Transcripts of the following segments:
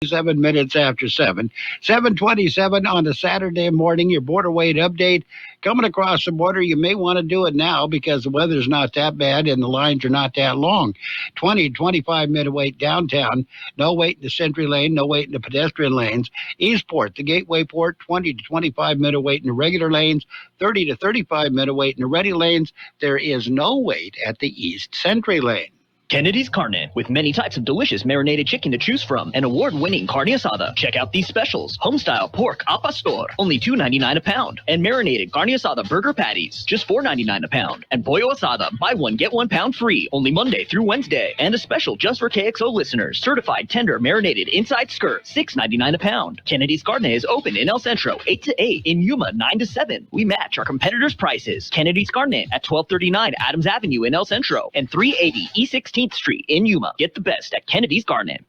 7 minutes after 7. 7:27 on a Saturday morning, your border weight update. Coming across the border, you may want to do it now because the weather's not that bad and the lines are not that long. 25 minute wait downtown. No wait in the Sentry Lane, no wait in the pedestrian lanes. Eastport, the Gateway Port, 20 to 25 minute wait in the regular lanes, 30 to 35 minute wait in the ready lanes. There is no wait at the East Sentry Lane. Kennedy's Carne, with many types of delicious marinated chicken to choose from, and award-winning carne asada. Check out these specials. Homestyle pork al pastor, only $2.99 a pound. And marinated carne asada burger patties, just $4.99 a pound. And pollo asada, buy one, get 1 pound free, only Monday through Wednesday. And a special just for KXO listeners, certified tender marinated inside skirt, $6.99 a pound. Kennedy's Carne is open in El Centro, 8 to 8, in Yuma, 9 to 7. We match our competitors' prices. Kennedy's Carne at 1239 Adams Avenue in El Centro, and 380 E16 Street in Yuma. Get the best at Kennedy's Garden.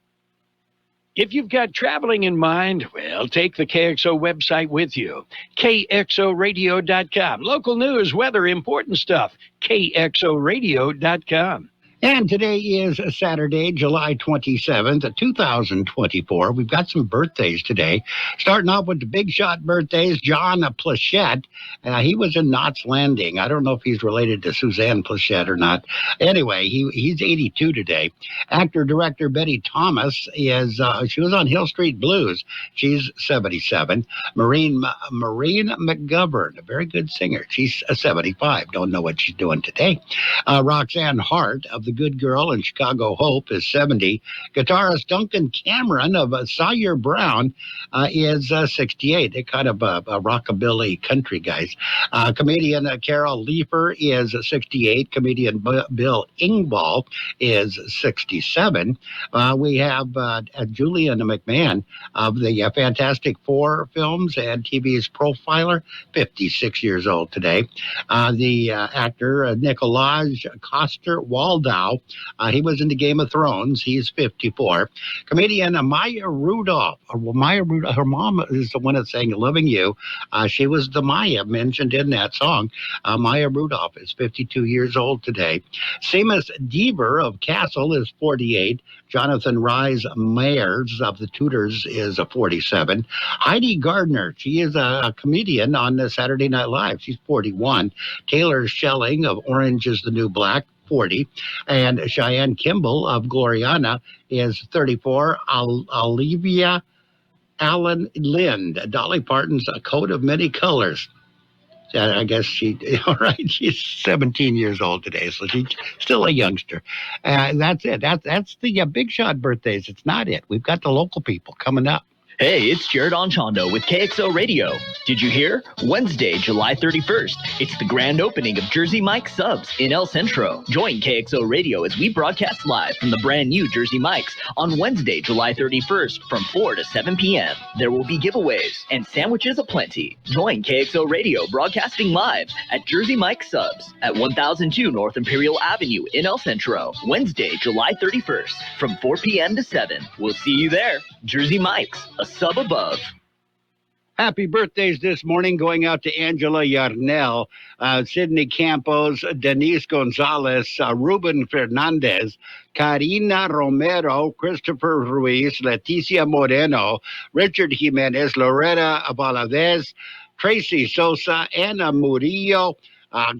If you've got traveling in mind, well, take the KXO website with you. KXORadio.com. Local news, weather, important stuff. KXORadio.com. And today is Saturday, July 27th, 2024. We've got some birthdays today. Starting off with the big shot birthdays, John Plachette. He was in Knott's Landing. I don't know if he's related to Suzanne Plachette or not. Anyway, he's 82 today. Actor-director Betty Thomas she was on Hill Street Blues. She's 77. Maureen McGovern, a very good singer. She's 75. Don't know what she's doing today. Roxanne Hart of The Good Girl and Chicago Hope is 70. Guitarist Duncan Cameron of Sawyer Brown is 68. They're kind of a rockabilly country guys. Comedian Carol Leifer is 68. Comedian Bill Engvall is 67. We have Julian McMahon of the Fantastic Four films and TV's Profiler, 56 years old today. The actor Nikolaj Coster-Waldau, he was in the Game of Thrones. He's 54. Comedian Maya Rudolph. Her mom is the one that sang Loving You. She was the Maya mentioned in that song. Maya Rudolph is 52 years old today. Seamus Deaver of Castle is 48. Jonathan Rise Mayers of the Tudors is 47. Heidi Gardner, she is a comedian on Saturday Night Live. She's 41. Taylor Schelling of Orange is the New Black, 40. And Cheyenne Kimball of Gloriana is 34. Olivia Allen Lind, Dolly Parton's A Coat of Many Colors. I guess she's 17 years old today, so she's still a youngster. That's it. That's the big shot birthdays. It's not it. We've got the local people coming up. Hey, it's Jared Anchondo with KXO Radio. Did you hear? Wednesday, July 31st. It's the grand opening of Jersey Mike's Subs in El Centro. Join KXO Radio as we broadcast live from the brand new Jersey Mike's on Wednesday, July 31st from 4 to 7 p.m. There will be giveaways and sandwiches aplenty. Join KXO Radio broadcasting live at Jersey Mike's Subs at 1002 North Imperial Avenue in El Centro. Wednesday, July 31st from 4 p.m. to 7. We'll see you there. Jersey Mike's, a sub above. Happy birthdays this morning going out to Angela Yarnell, Sydney Campos, Denise Gonzalez, Ruben Fernandez, Karina Romero, Christopher Ruiz, Leticia Moreno, Richard Jimenez, Loretta Valadez, Tracy Sosa, Anna Murillo,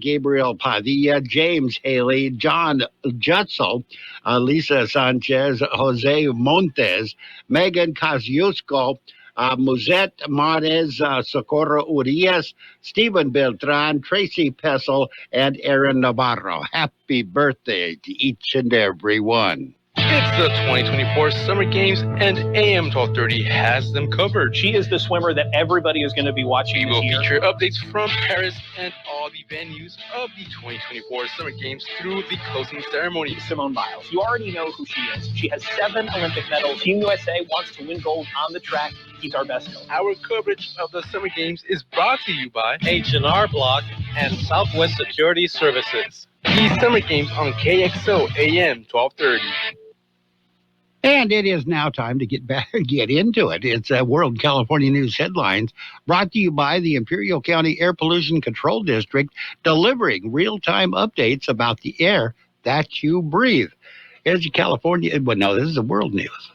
Gabriel Padilla, James Haley, John Jutzel, Lisa Sanchez, Jose Montes, Megan Kosciuszko, Muzette Marez, Socorro Urias, Stephen Beltran, Tracy Pessel, and Aaron Navarro. Happy birthday to each and every one. It's the 2024 Summer Games, and AM 1230 has them covered. She is the swimmer that everybody is going to be watching. We will feature updates from Paris and all the venues of the 2024 Summer Games through the closing ceremony. Simone Biles. You already know who she is. She has 7 Olympic medals. Team USA wants to win gold on the track. He's our best coach. Our coverage of the Summer Games is brought to you by H&R Block and Southwest Security Services. The Summer Games on KXO AM 1230. And it is now time to get into it. It's World California News Headlines, brought to you by the Imperial County Air Pollution Control District, delivering real-time updates about the air that you breathe. Here's your California. Well, no, this is the world news.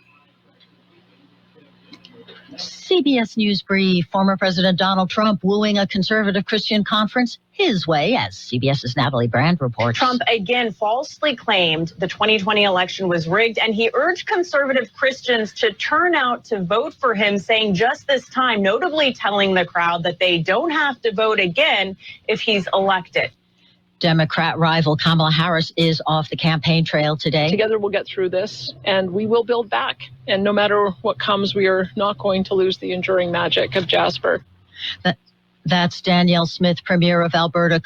CBS News Brief. Former President Donald Trump wooing a conservative Christian conference his way, as CBS's Natalie Brand reports. Trump again falsely claimed the 2020 election was rigged, and he urged conservative Christians to turn out to vote for him, saying just this time, notably telling the crowd that they don't have to vote again if he's elected. Democrat rival Kamala Harris is off the campaign trail today. Together we'll get through this, and we will build back. And no matter what comes, we are not going to lose the enduring magic of Jasper. That's Danielle Smith, Premier of Alberta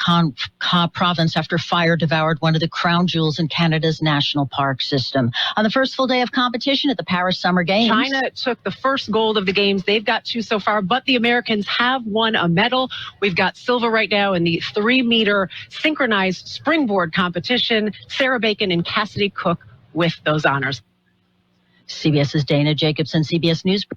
Province, after fire devoured one of the crown jewels in Canada's national park system. On the first full day of competition at the Paris Summer Games, China took the first gold of the games. They've got 2 so far, but the Americans have won a medal. We've got silver right now in the 3-meter synchronized springboard competition. Sarah Bacon and Cassidy Cook with those honors. CBS's Dana Jacobson, CBS News.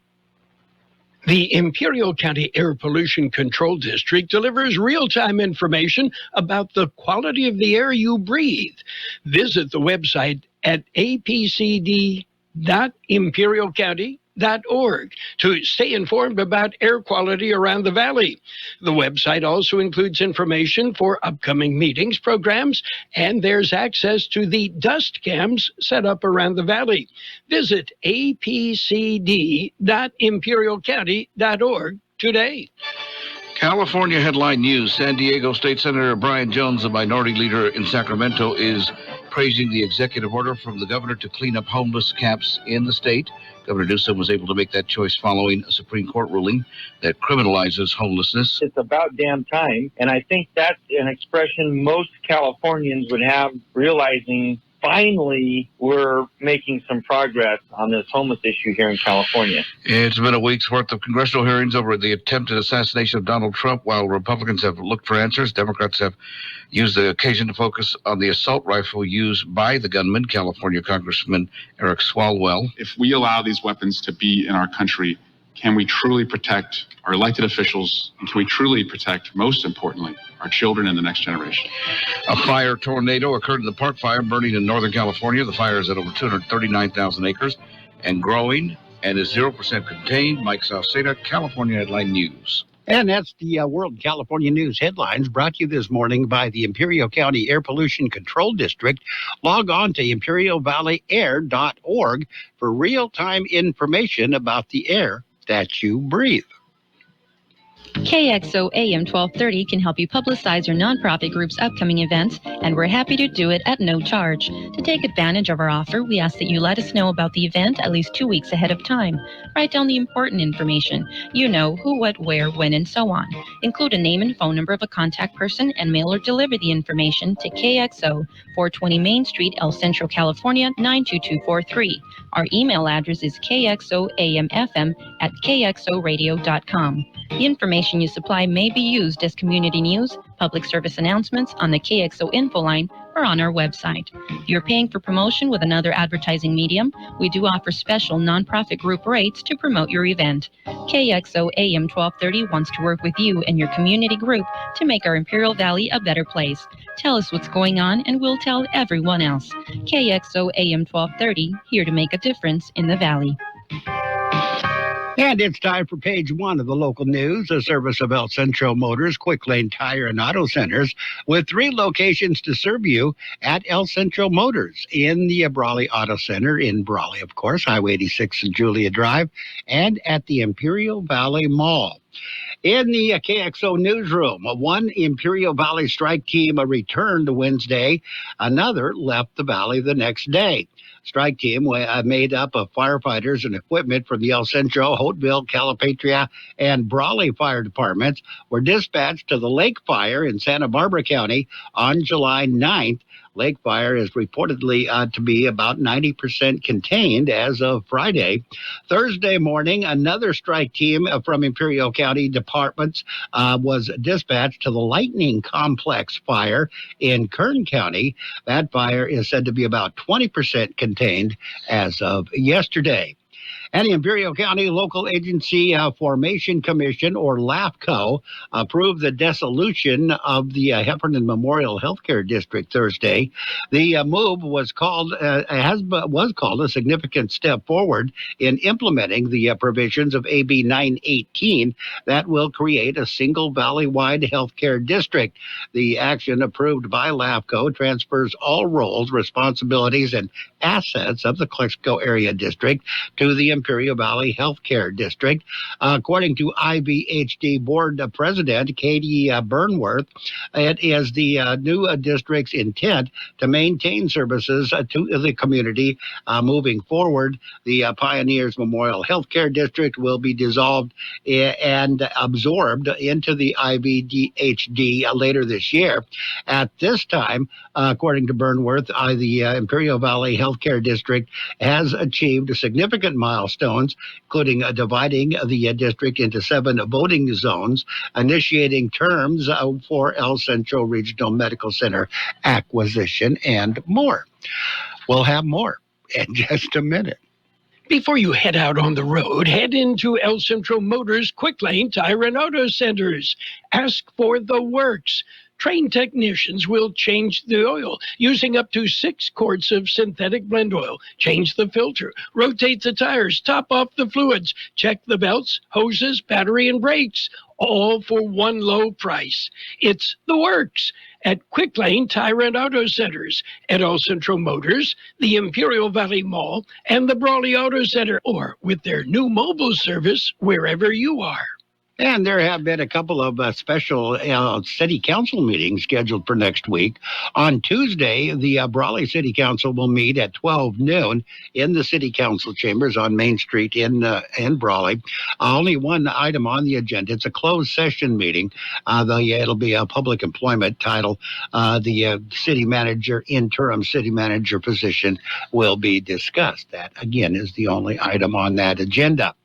The Imperial County Air Pollution Control District delivers real-time information about the quality of the air you breathe. Visit the website at apcd.imperialcounty.org to stay informed about air quality around the valley. The website also includes information for upcoming meetings, programs, and there's access to the dust cams set up around the valley. Visit apcd.imperialcounty.org today. California headline news. San Diego State Senator Brian Jones, the minority leader in Sacramento, is praising the executive order from the governor to clean up homeless camps in the state. Governor Newsom was able to make that choice following a Supreme Court ruling that criminalizes homelessness. It's about damn time, and I think that's an expression most Californians would have, realizing finally we're making some progress on this homeless issue here in California. It's been a week's worth of congressional hearings over the attempted assassination of Donald Trump. While Republicans have looked for answers, Democrats have used the occasion to focus on the assault rifle used by the gunman, California Congressman Eric Swalwell. If we allow these weapons to be in our country, can we truly protect our elected officials, and can we truly protect, most importantly, our children and the next generation? A fire tornado occurred in the Park Fire burning in Northern California. The fire is at over 239,000 acres and growing and is 0% contained. Mike Salceda, California Headline News. And that's the World California News headlines brought to you this morning by the Imperial County Air Pollution Control District. Log on to imperialvalleyair.org for real-time information about the air that you breathe. Kxo AM 1230 can help you publicize your nonprofit group's upcoming events, and we're happy to do it at no charge. To take advantage of our offer, we ask that you let us know about the event at least 2 weeks ahead of time. Write down the important information. You know, who, what, where, when, and so on. Include a name and phone number of a contact person and mail or deliver the information to KXO, 420 Main Street, El Centro, California, 92243. Our email address is kxoamfm@kxoradio.com. The information you supply may be used as community news, public service announcements on the KXO info line, or on our website. If you're paying for promotion with another advertising medium, we do offer special nonprofit group rates to promote your event. KXO AM 1230 wants to work with you and your community group to make our Imperial Valley a better place. Tell us what's going on and we'll tell everyone else. KXO AM 1230, here to make a difference in the Valley. And it's time for page one of the local news, a service of El Centro Motors, Quick Lane Tire and Auto Centers, with 3 locations to serve you at El Centro Motors in the Brawley Auto Center in Brawley, of course, Highway 86 and Julia Drive, and at the Imperial Valley Mall. In the KXO newsroom, one Imperial Valley strike team returned Wednesday. Another left the valley the next day. Strike team made up of firefighters and equipment from the El Centro, Hoteville, Calipatria, and Brawley fire departments were dispatched to the Lake Fire in Santa Barbara County on July 9th. Lake Fire is reportedly to be about 90% contained as of Friday. Thursday morning, another strike team from Imperial County departments was dispatched to the Lightning Complex fire in Kern County. That fire is said to be about 20% contained as of yesterday. And the Imperial County Local Agency Formation Commission, or LAFCO, approved the dissolution of the Heffernan Memorial Healthcare District Thursday. The move was called a significant step forward in implementing the provisions of AB 918 that will create a single valley-wide healthcare district. The action approved by LAFCO transfers all roles, responsibilities, and assets of the Kxo Area District to the Imperial Valley Healthcare District. According to IVHD Board President Katie Burnworth, it is the new district's intent to maintain services to the community moving forward. The Pioneers Memorial Healthcare District will be dissolved and absorbed into the IVHD later this year. At this time, according to Burnworth, the Imperial Valley Healthcare District has achieved significant milestones, including dividing the district into 7 voting zones, initiating terms for El Centro Regional Medical Center acquisition, and more. We'll have more in just a minute. Before you head out on the road, head into El Centro Motors Quick Lane Tire and Auto Centers. Ask for the works. Trained technicians will change the oil using up to 6 quarts of synthetic blend oil. Change the filter, rotate the tires, top off the fluids, check the belts, hoses, battery, and brakes, all for one low price. It's the works at Quick Lane Tire and Auto Centers, at El Centro Motors, the Imperial Valley Mall, and the Brawley Auto Center, or with their new mobile service wherever you are. And there have been a couple of special city council meetings scheduled for next week. On Tuesday, the Brawley City Council will meet at 12 noon in the city council chambers on Main Street in Brawley. Only one item on the agenda. It's a closed session meeting. It'll be a public employment title. The city manager, interim city manager position will be discussed. That, again, is the only item on that agenda.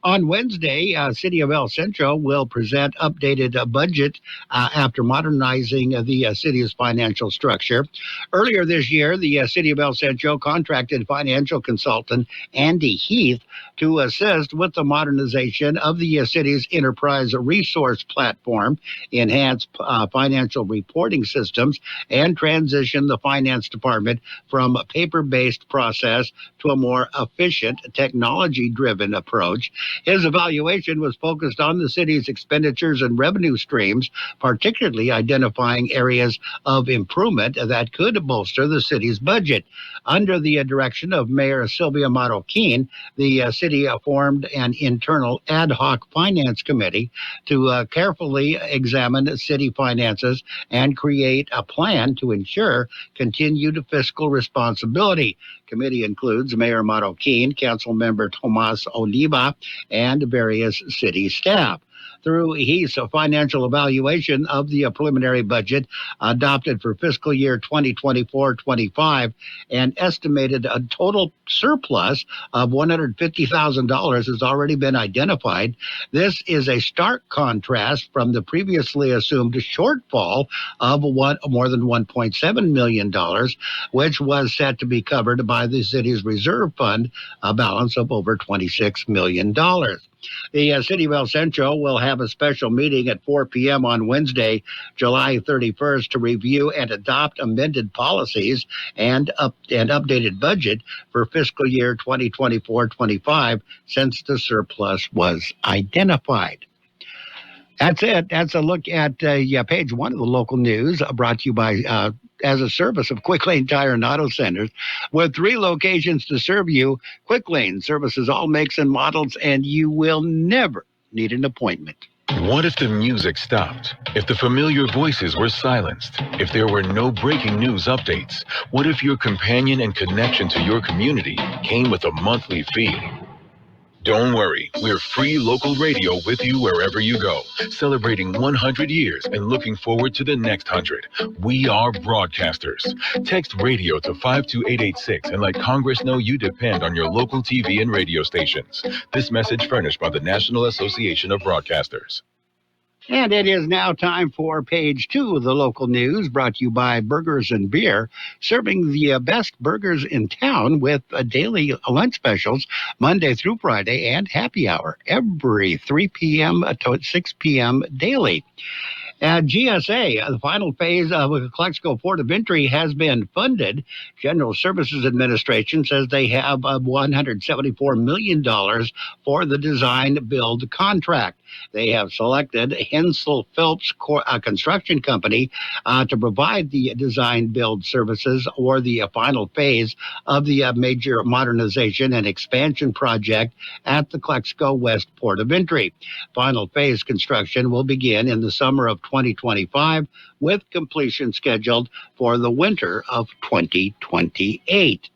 On Wednesday, City of El Centro will present updated budget after modernizing the city's financial structure. Earlier this year, the City of El Centro contracted financial consultant Andy Heath to assist with the modernization of the city's enterprise resource platform, enhance financial reporting systems, and transition the finance department from a paper-based process to a more efficient, technology-driven approach. His evaluation was focused on the city's expenditures and revenue streams, particularly identifying areas of improvement that could bolster the city's budget. Under the direction of Mayor Sylvia Marroquin, the city formed an internal ad hoc finance committee to carefully examine city finances and create a plan to ensure continued fiscal responsibility. Committee includes Mayor Marroquin, Council Member Tomas Oliva, and various city staff. Through his financial evaluation of the preliminary budget adopted for fiscal year 2024-25, an estimated total surplus of $150,000 has already been identified. This is a stark contrast from the previously assumed shortfall of more than $1.7 million, which was set to be covered by the city's reserve fund, a balance of over $26 million. The City of El Centro will have a special meeting at 4 p.m. on Wednesday, July 31st, to review and adopt amended policies and updated budget for fiscal year 2024-25 since the surplus was identified. That's it. That's a look at page 1 of the local news, brought to you by as a service of Quick Lane Tire and Auto Centers. With 3 locations to serve you, Quick Lane services all makes and models, and you will never need an appointment. What if the music stopped? If the familiar voices were silenced? If there were no breaking news updates? What if your companion and connection to your community came with a monthly fee? Don't worry, we're free local radio with you wherever you go, celebrating 100 years and looking forward to the next 100. We are broadcasters. Text radio to 52886 and let Congress know you depend on your local TV and radio stations. This message furnished by the National Association of Broadcasters. And it is now time for page 2 of the local news, brought to you by Burgers and Beer, serving the best burgers in town with daily lunch specials Monday through Friday and happy hour every 3 p.m. to 6 p.m. daily. At GSA, the final phase of the Kxo Port of Entry has been funded. General Services Administration says they have $174 million for the design-build contract. They have selected Hensel Phelps Construction Company to provide the design-build services or the final phase of the major modernization and expansion project at the Kxo West Port of Entry. Final phase construction will begin in the summer of 2025 with completion scheduled for the winter of 2028.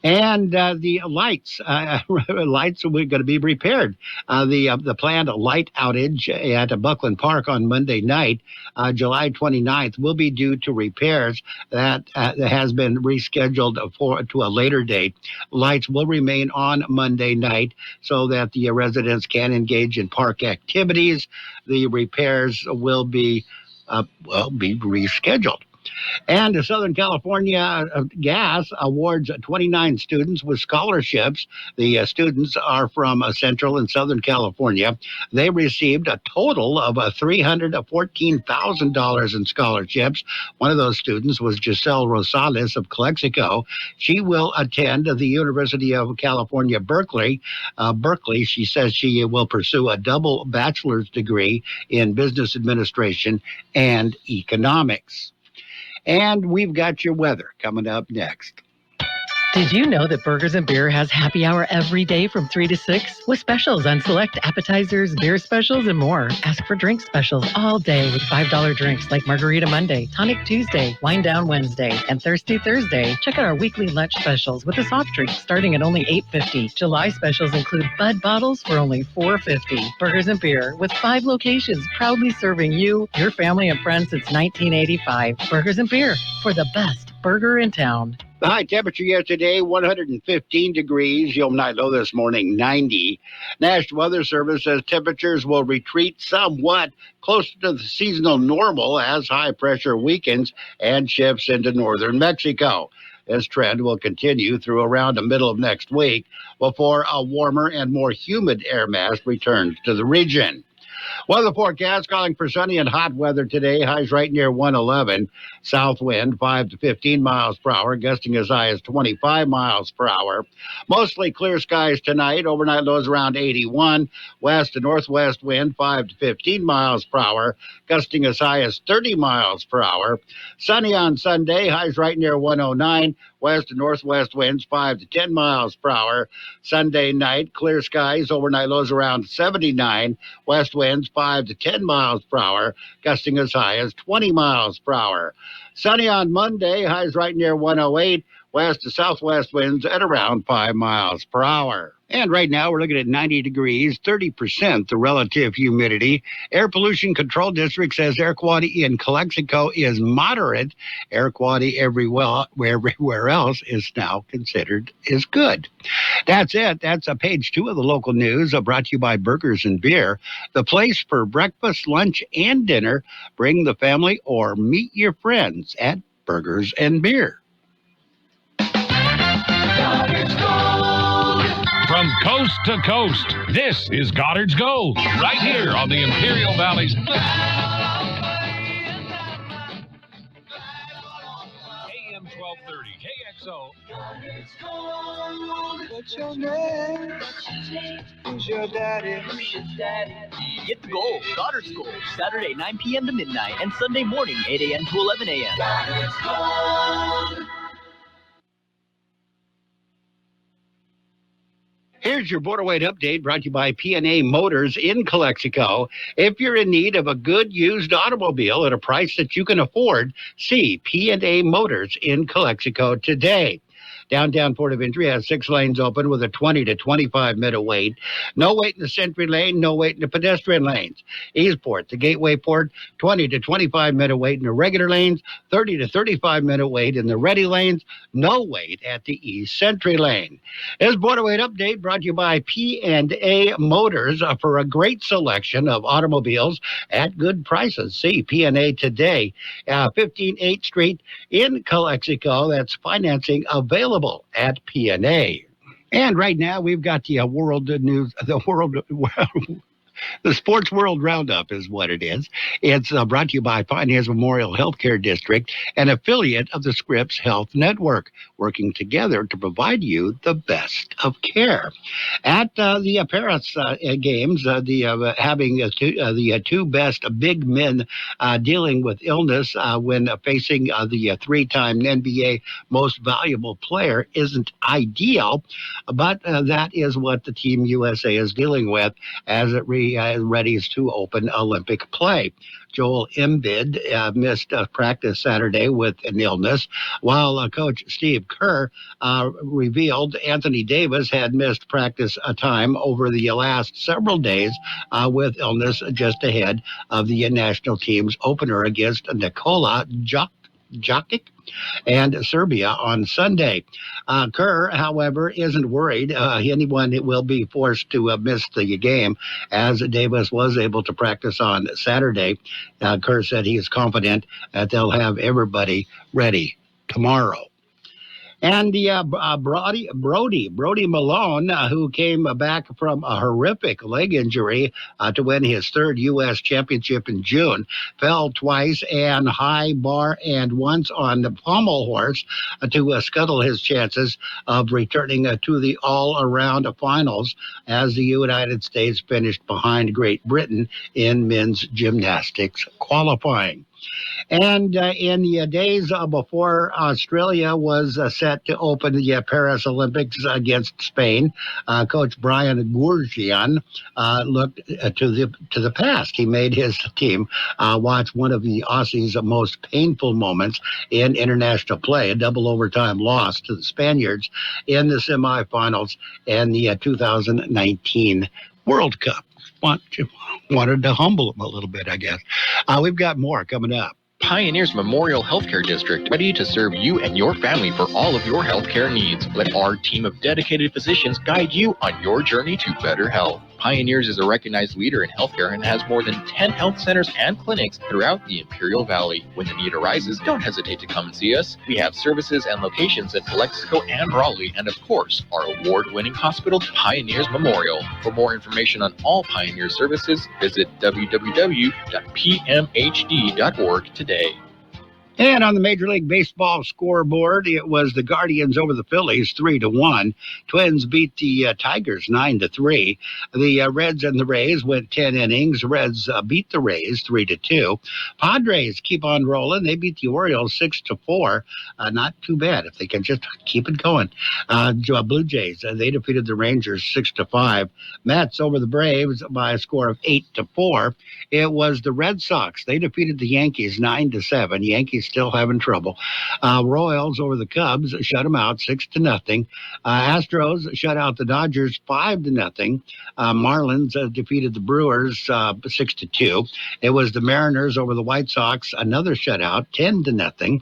And the lights are going to be repaired. The planned light outage at Buckland Park on Monday night, July 29th, will be due to repairs that has been rescheduled to a later date. Lights will remain on Monday night so that the residents can engage in park activities. The repairs will be rescheduled. And Southern California Gas awards 29 students with scholarships. The students are from Central and Southern California. They received a total of $314,000 in scholarships. One of those students was Giselle Rosales of Calexico. She will attend the University of California, Berkeley. She says she will pursue a double bachelor's degree in business administration and economics. And we've got your weather coming up next. Did you know that Burgers and Beer has happy hour every day from 3 to 6 with specials on select appetizers, beer specials, and more? Ask for drink specials all day with $5 drinks like Margarita Monday, Tonic Tuesday, Wine Down Wednesday, and Thirsty Thursday. Check out our weekly lunch specials with a soft drink starting at only $8.50. July specials include Bud bottles for only $4.50. Burgers and Beer with 5 locations proudly serving you, your family, and friends since 1985. Burgers and Beer for the best burger in town. The high temperature yesterday, 115 degrees. Your night low this morning, 90. National Weather Service says temperatures will retreat somewhat closer to the seasonal normal as high pressure weakens and shifts into northern Mexico. This trend will continue through around the middle of next week before a warmer and more humid air mass returns to the region. Weather forecast calling for sunny and hot weather today. Highs right near 111. South wind 5 to 15 miles per hour, gusting as high as 25 miles per hour. Mostly clear skies tonight. Overnight lows around 81. West to northwest wind 5 to 15 miles per hour, gusting as high as 30 miles per hour. Sunny on Sunday. Highs right near 109. West and northwest winds 5 to 10 miles per hour. Sunday night, clear skies, overnight lows around 79. West winds 5 to 10 miles per hour, gusting as high as 20 miles per hour. Sunny on Monday, highs right near 108. West to southwest winds at around 5 miles per hour. And right now we're looking at 90 degrees, 30% the relative humidity. Air Pollution Control District says air quality in Calexico is moderate. Air quality everywhere else is now considered is good. That's it. That's page 2 of the local news, brought to you by Burgers and Beer. The place for breakfast, lunch, and dinner. Bring the family or meet your friends at Burgers and Beer. From coast to coast, this is Goddard's Gold, right here on the Imperial Valley's AM 1230 Kxo. Goddard's Gold. What's your name? Who's your daddy? Get the gold, Goddard's Gold, Saturday 9 p.m. to midnight, and Sunday morning 8 a.m. to 11 a.m. Goddard's Gold. Here's your border weight update brought to you by P&A Motors in Calexico. If you're in need of a good used automobile at a price that you can afford, see P&A Motors in Calexico today. Downtown Port of Entry has 6 lanes open with a 20 to 25 minute wait. No wait in the Sentry lane, no wait in the pedestrian lanes. Eastport, the Gateway Port, 20 to 25 minute wait in the regular lanes, 30 to 35 minute wait in the ready lanes, no wait at the East Sentry lane. This Border Wait Update brought to you by P&A Motors for a great selection of automobiles at good prices. See P&A today, 15 8th Street in Calexico. That's financing available at P&A. And right now we've got the world news, the Sports World Roundup is what it is. It's brought to you by Pioneers Memorial Healthcare District, an affiliate of the Scripps Health Network, working together to provide you the best of care. At the Paris Games, having the two best big men dealing with illness when facing the 3-time NBA Most Valuable Player isn't ideal, but that is what the Team USA is dealing with as it readies to open Olympic play. Joel Embiid missed practice Saturday with an illness, while Coach Steve Kerr revealed Anthony Davis had missed practice a time over the last several days with illness just ahead of the national team's opener against Nikola Jokic and Serbia on Sunday. Kerr, however, isn't worried anyone will be forced to miss the game, as Davis was able to practice on Saturday. Kerr said he is confident that they'll have everybody ready tomorrow. And the Brody Malone, who came back from a horrific leg injury to win his 3rd U.S. championship in June, fell twice and high bar and once on the pommel horse to scuttle his chances of returning to the all-around finals as the United States finished behind Great Britain in men's gymnastics qualifying. And in the days before Australia was set to open the Paris Olympics against Spain, Coach Brian Gourjian looked to the past. He made his team watch one of the Aussies' most painful moments in international play, a double overtime loss to the Spaniards in the semifinals in the 2019 World Cup. Wanted to humble him a little bit, I guess. We've got more coming up. Pioneers Memorial Healthcare District, ready to serve you and your family for all of your healthcare needs. Let our team of dedicated physicians guide you on your journey to better health. Pioneers is a recognized leader in healthcare and has more than 10 health centers and clinics throughout the Imperial Valley. When the need arises, don't hesitate to come and see us. We have services and locations in Calexico and Raleigh, and of course, our award-winning hospital, Pioneers Memorial. For more information on all Pioneer services, visit www.pmhd.org today. And on the Major League Baseball scoreboard, it was the Guardians over the Phillies 3-1. Twins beat the Tigers 9-3. The Reds and the Rays went 10 innings. Reds beat the Rays 3-2. Padres keep on rolling. They beat the Orioles 6-4. Not too bad if they can just keep it going. Blue Jays, they defeated the Rangers 6-5. Mets over the Braves by a score of 8-4. It was the Red Sox. They defeated the Yankees 9-7. Yankees still having trouble. Royals over the Cubs shut them out 6-0. Astros shut out the Dodgers 5-0. Marlins defeated the Brewers 6-2. It was the Mariners over the White Sox, another shutout 10-0.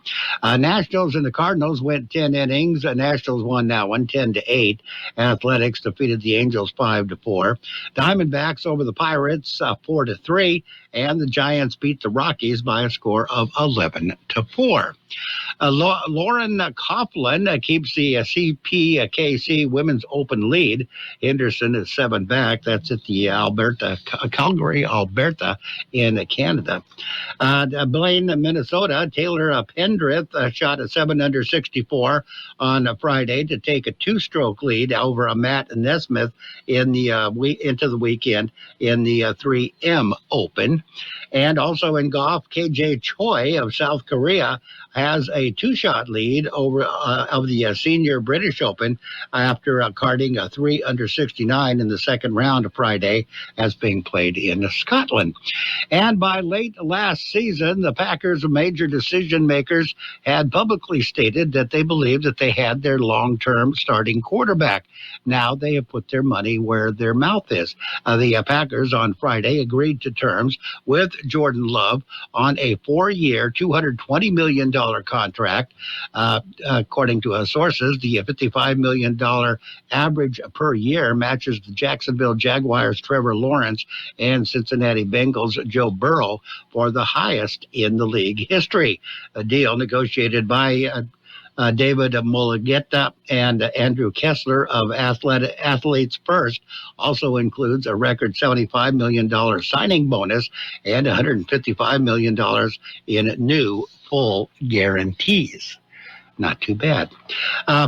Nationals and the Cardinals went 10 innings. Nationals won that one 10-8. Athletics defeated the Angels 5-4. Diamondbacks over the Pirates 4-3. And the Giants beat the Rockies by a score of 11-4. Lauren Coughlin keeps the CPKC Women's Open lead. Henderson is 7 back. That's at the Calgary, Alberta in Canada. Blaine, Minnesota. Taylor Pendrith shot a 7-under 64 on Friday to take a 2-stroke lead over Matt Nesmith in the into the weekend in the 3M Open. And also in golf, KJ Choi of South Korea has a 2-shot lead over of the senior British Open after carding a 3 under 69 in the second round of Friday, as being played in Scotland. And by late last season, the Packers' major decision makers had publicly stated that they believed that they had their long-term starting quarterback. Now they have put their money where their mouth is. The Packers on Friday agreed to terms with Jordan Love on a 4-year, $220 million contract. According to sources, the $55 million average per year matches the Jacksonville Jaguars' Trevor Lawrence and Cincinnati Bengals' Joe Burrow for the highest in the league history. A deal negotiated by David Mulligetta and Andrew Kessler of Athletes First also includes a record $75 million signing bonus and $155 million in new full guarantees. Not too bad.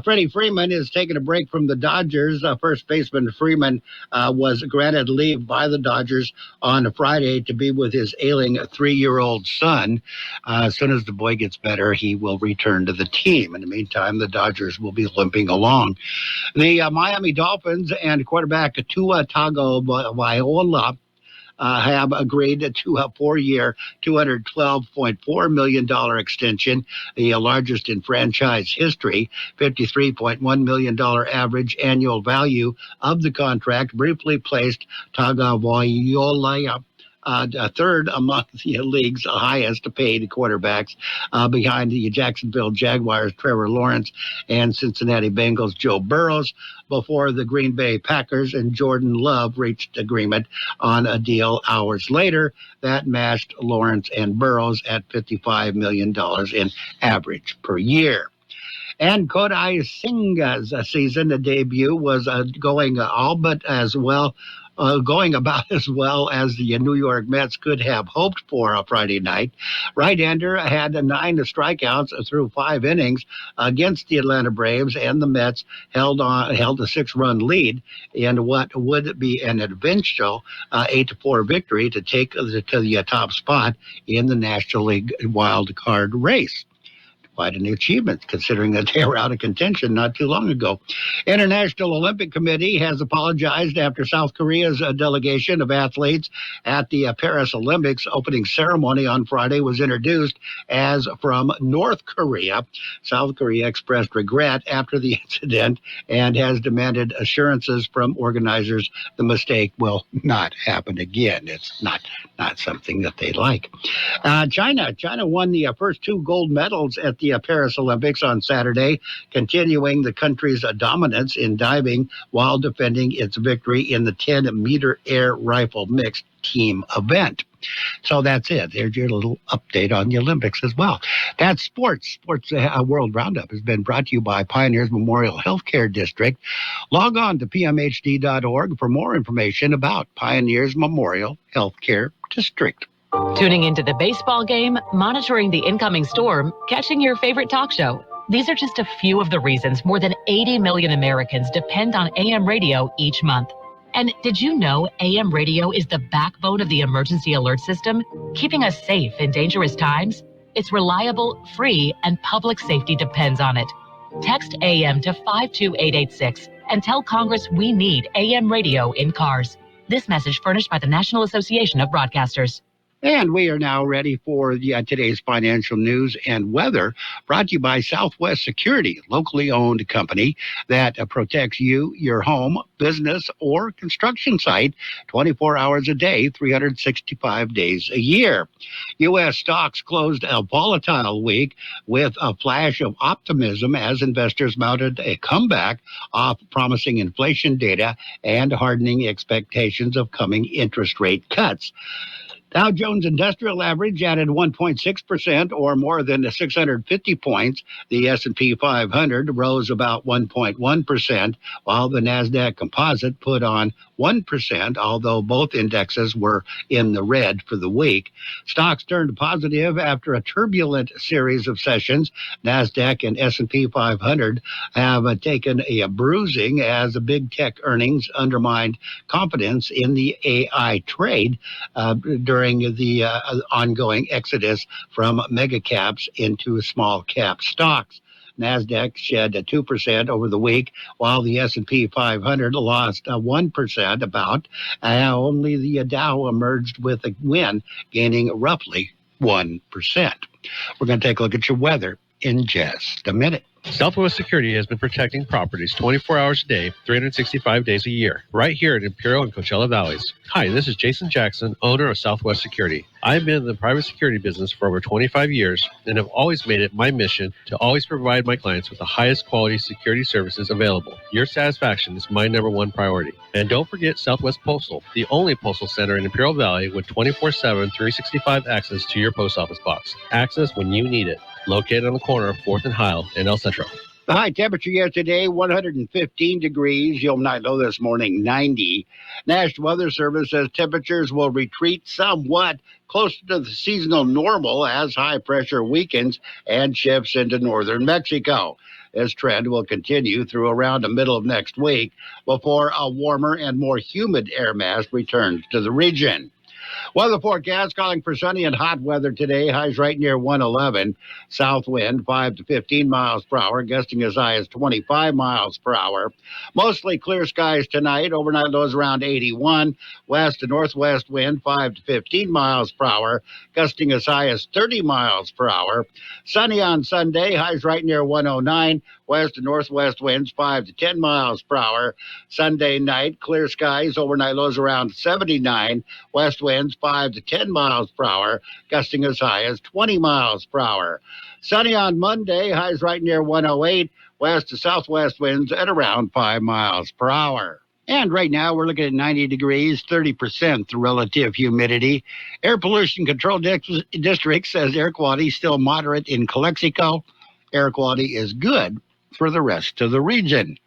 Freddie Freeman is taking a break from the Dodgers. First baseman Freeman was granted leave by the Dodgers on Friday to be with his ailing 3-year-old son. As soon as the boy gets better, he will return to the team. In the meantime, the Dodgers will be limping along. The Miami Dolphins and quarterback Tua Tagovailoa have agreed to a 4-year, $212.4 million extension, the largest in franchise history. $53.1 million average annual value of the contract briefly placed Tagovailoa third among the league's highest paid quarterbacks, behind the Jacksonville Jaguars' Trevor Lawrence and Cincinnati Bengals' Joe Burrow, before the Green Bay Packers and Jordan Love reached agreement on a deal hours later that matched Lawrence and Burrows at $55 million in average per year. And Kodai Singha's season debut was going about as well as the New York Mets could have hoped for a Friday night. Right-hander had 9 strikeouts through 5 innings against the Atlanta Braves, and the Mets held a 6-run lead in what would be an eventual 8-4 victory to take to the top spot in the National League wild card race. Quite an achievement, considering that they were out of contention not too long ago. International Olympic Committee has apologized after South Korea's delegation of athletes at the Paris Olympics opening ceremony on Friday was introduced as from North Korea. South Korea expressed regret after the incident and has demanded assurances from organizers the mistake will not happen again. It's not something that they like. China won the first 2 gold medals at the Paris Olympics on Saturday, continuing the country's dominance in diving while defending its victory in the 10-meter air rifle mixed team event. So that's it. There's your little update on the Olympics as well. That's sports. Sports World Roundup has been brought to you by Pioneers Memorial Healthcare District. Log on to pmhd.org for more information about Pioneers Memorial Healthcare District. Tuning into the baseball game, monitoring the incoming storm, catching your favorite talk show. These are just a few of the reasons more than 80 million Americans depend on AM radio each month. And did you know AM radio is the backbone of the emergency alert system, keeping us safe in dangerous times? It's reliable, free, and public safety depends on it. Text AM to 52886 and tell Congress we need AM radio in cars. This message furnished by the National Association of Broadcasters. And we are now ready for today's financial news and weather, brought to you by Southwest Security, locally owned company that protects you, your home, business, or construction site 24 hours a day, 365 days a year. U.S. stocks closed a volatile week with a flash of optimism as investors mounted a comeback off promising inflation data and hardening expectations of coming interest rate cuts. Dow Jones Industrial Average added 1.6%, or more than 650 points. The S&P 500 rose about 1.1%, while the NASDAQ Composite put on 1%, although both indexes were in the red for the week. Stocks turned positive after a turbulent series of sessions. NASDAQ and S&P 500 have taken a bruising as the big tech earnings undermined confidence in the AI trade during the ongoing exodus from mega caps into small cap stocks. NASDAQ shed 2% over the week, while the S&P 500 lost 1% about. Only the Dow emerged with a win, gaining roughly 1%. We're going to take a look at your weather in just a minute. Southwest Security has been protecting properties 24 hours a day, 365 days a year, right here in Imperial and Coachella Valleys. Hi, this is Jason Jackson, owner of Southwest Security. I've been in the private security business for over 25 years and have always made it my mission to always provide my clients with the highest quality security services available. Your satisfaction is my number one priority. And don't forget Southwest Postal, the only postal center in Imperial Valley with 24/7, 365 access to your post office box. Access when you need it. Located on the corner of 4th and Heil in El Centro. The high temperature yesterday, 115 degrees. You'll not know this morning, 90. National Weather Service says temperatures will retreat somewhat closer to the seasonal normal as high pressure weakens and shifts into northern Mexico. This trend will continue through around the middle of next week before a warmer and more humid air mass returns to the region. Weather forecast calling for sunny and hot weather today. Highs right near 111. South wind 5 to 15 miles per hour, gusting as high as 25 miles per hour. Mostly clear skies tonight. Overnight lows around 81. West to northwest wind 5 to 15 miles per hour, gusting as high as 30 miles per hour. Sunny on Sunday. Highs right near 109. West to northwest winds 5 to 10 miles per hour. Sunday night, clear skies. Overnight lows around 79. West winds 5 to 10 miles per hour, gusting as high as 20 miles per hour. Sunny on Monday, highs right near 108. West to southwest winds at around 5 miles per hour. And right now we're looking at 90 degrees, 30% the relative humidity. Air Pollution Control District says air quality is still moderate in Calexico. Air quality is good for the rest of the region.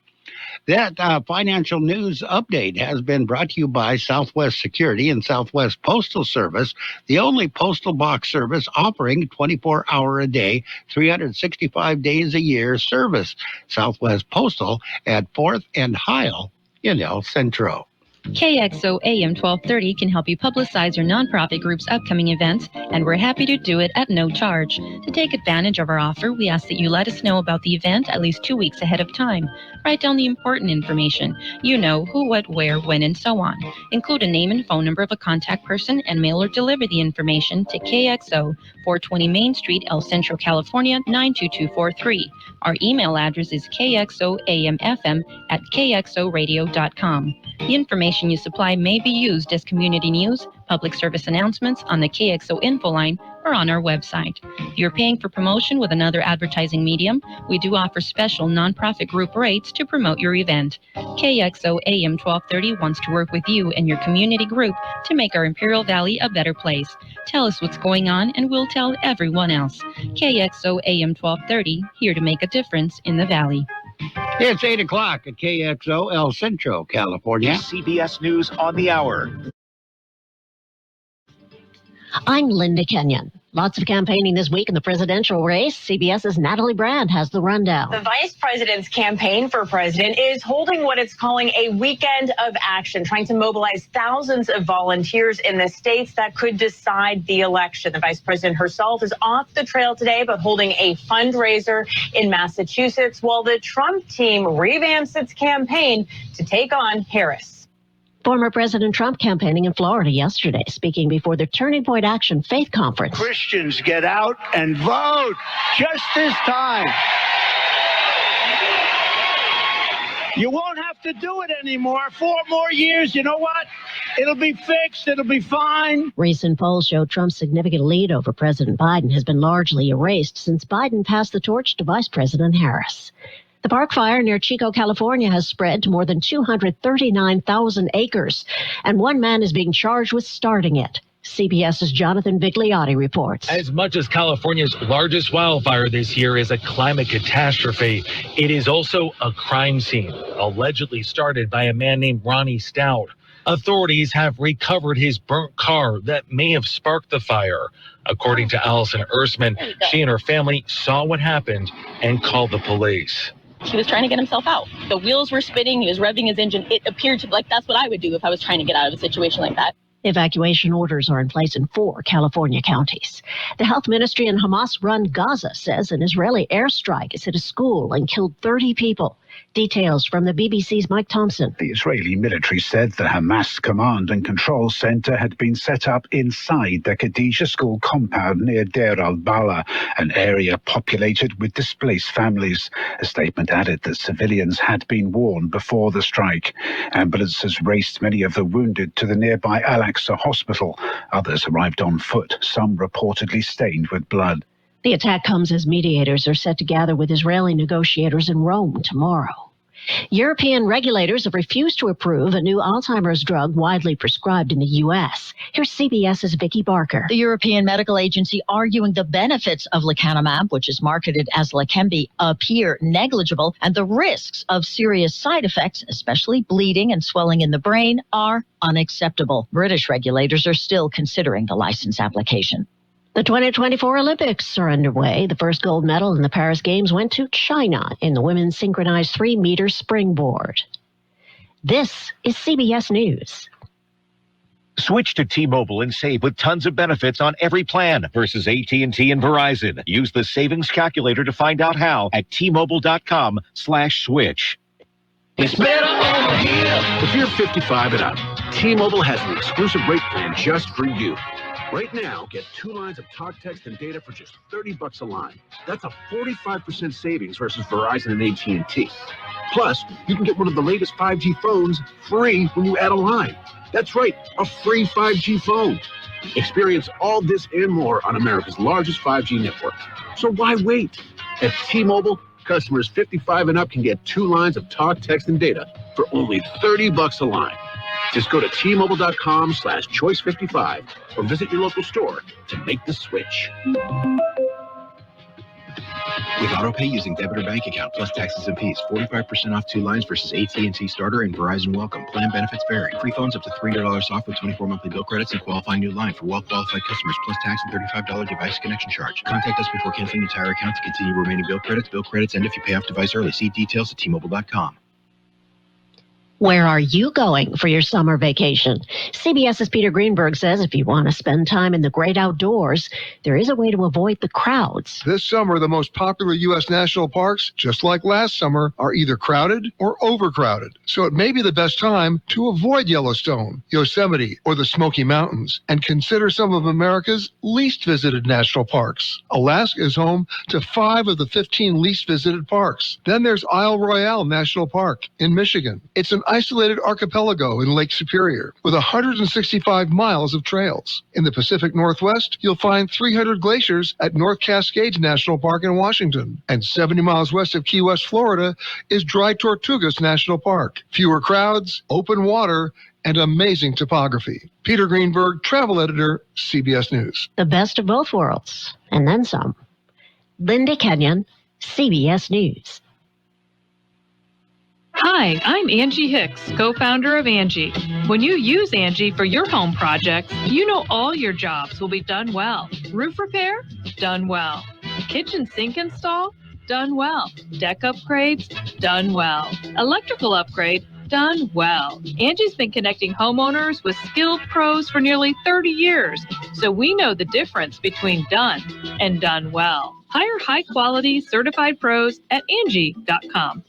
That financial news update has been brought to you by Southwest Security and Southwest Postal Service, the only postal box service offering 24-hour-a-day, 365 days a year service. Southwest Postal at 4th and Heil in El Centro. KXO AM 1230 can help you publicize your nonprofit group's upcoming events, and we're happy to do it at no charge. To take advantage of our offer, we ask that you let us know about the event at least 2 weeks ahead of time. Write down the important information. You know, who, what, where, when, and so on. Include a name and phone number of a contact person and mail or deliver the information to KXO, 420 Main Street, El Centro, California, 92243. Our email address is kxoamfm@kxoradio.com. The information you supply may be used as community news, public service announcements on the KXO info line, or on our website. If you're paying for promotion with another advertising medium, we do offer special nonprofit group rates to promote your event. KXO AM 1230 wants to work with you and your community group to make our Imperial Valley a better place. Tell us what's going on and we'll tell everyone else. KXO AM 1230, here to make a difference in the Valley. It's 8 o'clock at KXO El Centro, California. CBS News on the Hour. I'm Linda Kenyon. Lots of campaigning this week in the presidential race. CBS's Natalie Brand has the rundown. The vice president's campaign for president is holding what it's calling a weekend of action, trying to mobilize thousands of volunteers in the states that could decide the election. The vice president herself is off the trail today, but holding a fundraiser in Massachusetts while the Trump team revamps its campaign to take on Harris. Former President Trump campaigning in Florida yesterday, speaking before the Turning Point Action Faith Conference. Christians, get out and vote just this time. You won't have to do it anymore. 4 more years, you know what? It'll be fixed. It'll be fine. Recent polls show Trump's significant lead over President Biden has been largely erased since Biden passed the torch to Vice President Harris. The park fire near Chico, California has spread to more than 239,000 acres, and one man is being charged with starting it. CBS's Jonathan Vigliotti reports. As much as California's largest wildfire this year is a climate catastrophe, it is also a crime scene, allegedly started by a man named Ronnie Stout. Authorities have recovered his burnt car that may have sparked the fire. According to Allison Ersman, she and her family saw what happened and called the police. He was trying to get himself out. The wheels were spinning. He was revving his engine. It appeared to like that's what I would do if I was trying to get out of a situation like that. Evacuation orders are in place in 4 California counties. The health ministry in Hamas-run Gaza says an Israeli airstrike has hit a school and killed 30 people. Details from the BBC's Mike Thompson. The Israeli military said the Hamas command and control center had been set up inside the Khadijah school compound near Deir al-Bala, an area populated with displaced families. A statement added that civilians had been warned before the strike. Ambulances raced many of the wounded to the nearby Al-Aqsa hospital. Others arrived on foot, some reportedly stained with blood. The attack comes as mediators are set to gather with Israeli negotiators in Rome tomorrow. European regulators have refused to approve a new Alzheimer's drug widely prescribed in the U.S. Here's CBS's Vicki Barker. The European Medical Agency arguing the benefits of lecanemab, which is marketed as Leqembi, appear negligible, and the risks of serious side effects, especially bleeding and swelling in the brain, are unacceptable. British regulators are still considering the license application. The 2024 Olympics are underway. The first gold medal in the Paris Games went to China in the women's synchronized 3-meter springboard. This is CBS News. Switch to T-Mobile and save with tons of benefits on every plan versus AT&T and Verizon. Use the savings calculator to find out how at T-Mobile.com/switch. It's better over here. If you're 55 and up, T-Mobile has the exclusive rate plan just for you. Right now, get 2 lines of talk, text, and data for just $30 a line. That's a 45% savings versus Verizon and AT&T. Plus, you can get one of the latest 5G phones free when you add a line. That's right, a free 5G phone. Experience all this and more on America's largest 5G network. So why wait? At T-Mobile, customers 55 and up can get 2 lines of talk, text, and data for only $30 a line. Just go to T-Mobile.com/choice55 or visit your local store to make the switch. With AutoPay using debit or bank account plus taxes and fees, 45% off 2 lines versus AT&T Starter and Verizon Welcome. Plan benefits vary. Free phones up to $300 off with 24 monthly bill credits and qualifying new line for well-qualified customers plus tax and $35 device connection charge. Contact us before canceling your entire account to continue remaining bill credits. Bill credits end if you pay off device early. See details at T-Mobile.com. Where are you going for your summer vacation? CBS's Peter Greenberg says if you want to spend time in the great outdoors, there is a way to avoid the crowds. This summer, the most popular U.S. national parks, just like last summer, are either crowded or overcrowded. So it may be the best time to avoid Yellowstone, Yosemite, or the Smoky Mountains and consider some of America's least visited national parks. Alaska is home to 5 of the 15 least visited parks. Then there's Isle Royale National Park in Michigan. It's an isolated archipelago in Lake Superior with 165 miles of trails. In the Pacific Northwest, you'll find 300 glaciers at North Cascades National Park in Washington. And 70 miles west of Key West, Florida, is Dry Tortugas National Park. Fewer crowds, open water, and amazing topography. Peter Greenberg, travel editor, CBS News. The best of both worlds, and then some. Linda Kenyon, CBS News. Hi, I'm Angie Hicks, co-founder of Angie. When you use Angie for your home projects, you know all your jobs will be done well. Roof repair? Done well. Kitchen sink install? Done well. Deck upgrades? Done well. Electrical upgrade? Done well. Angie's been connecting homeowners with skilled pros for nearly 30 years, so we know the difference between done and done well. Hire high-quality certified pros at Angie.com.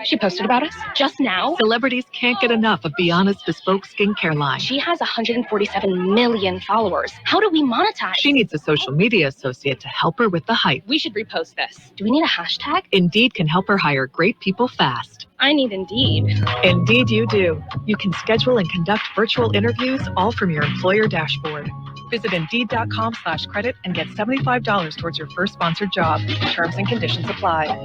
She posted about us just now. Celebrities can't get enough of Biana's bespoke skincare line. She has 147 million followers. How do we monetize? She needs a social media associate to help her with the hype. We should repost this. Do we need a hashtag? Indeed can help her hire great people fast. I need Indeed. Indeed you do. You can schedule and conduct virtual interviews all from your employer dashboard. Visit Indeed.com/credit and get $75 towards your first sponsored job. Terms and conditions apply.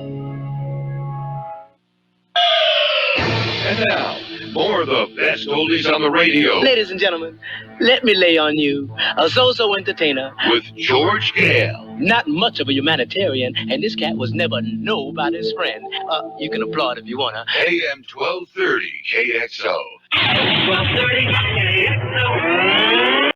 And now, more of the best oldies on the radio. Ladies and gentlemen, let me lay on you a so-so entertainer. With George Gale. Not much of a humanitarian, and this cat was never nobody's friend. You can applaud if you want to. AM 1230 KXO. 1230 KXO.